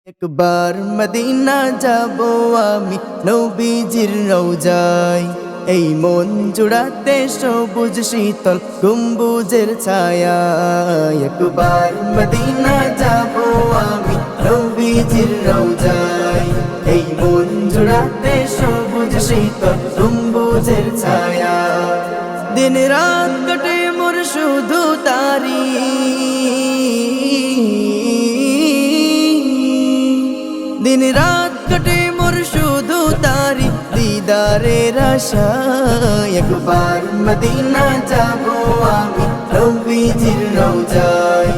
একবার মদিনা যাব আমি নবীজির রওজায়, এই মন জুড়াতে সবুজ শীতল গম্বুজের ছায়া। একবার মদিনা যাব আমি নবীজির রওজায়, এই মন জুড়াতে সবুজ শীতল গম্বুজের ছায়া। দিন রাত কাটে মোর শুধু তারি, দিন রাত কাটে মোর শুধু তারি দিদারের আশায়। একবার মদিনা যাব আমি নবীজির রওজায়,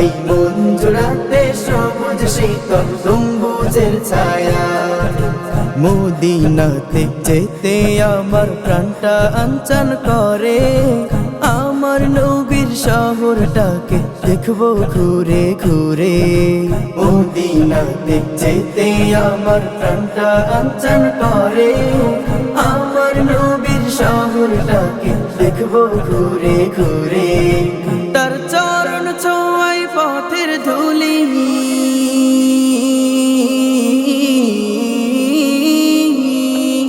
এই মন জুড়াতে সবুজ শীতল গম্বুজের ছায়া। মদিনাতে যেতে আমার প্রাণটা আনচান করে, আমার নবীর শহরটাকে দেখবো ঘুরে ঘুরে। মদিনাতে যেতে আমার প্রাণটা আনচান করে, আমার নবীর শহরটাকে দেখবো ঘুরে ঘুরে। তার চরণ ছোঁয়ায় পথের ধুলি,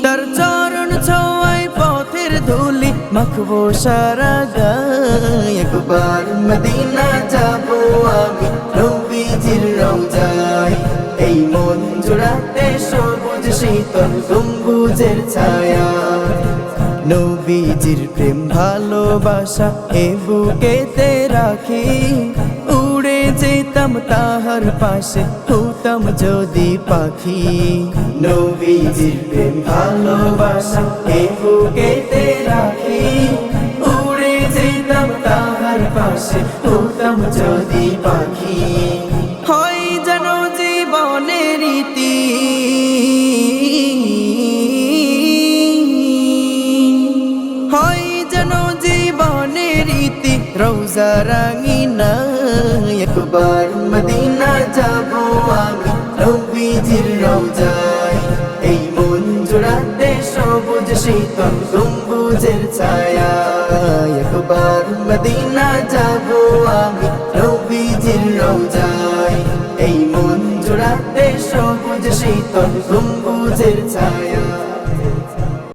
তার চরণ ছোঁয়ায় পথের ধুলি মাখবো সারা গায়। একবার মদিনা যাব আমি নবীজির রওজায়, এই মন জুড়াতে সবুজ শীতল গম্বুজের ছায়া। নবীজির প্রেম ভালোবাসা এ বুকেতে রাখি, উড়ে যেতাম তাহার পাশে হতাম যদি পাখি। নবীজির প্রেম ভালোবাসা এ বুকেতে রাখি, উড়ে যেতাম তাহার পাশে হতাম যদি পাখি। হয় যেন জীবনের রীতি, হয় যেন জীবনের রীতি রওজা রাঙিনা। একবার মদিনা যাব আমি নবীজির রওজায়, এই মন জুড়াতে সবুজ শীতল গম্বুজের ছায়া। একবার মদিনা যাব আমি নবীজির রওজায়, এই মন জুড়াতে সবুজ শীতল গম্বুজের ছায়া।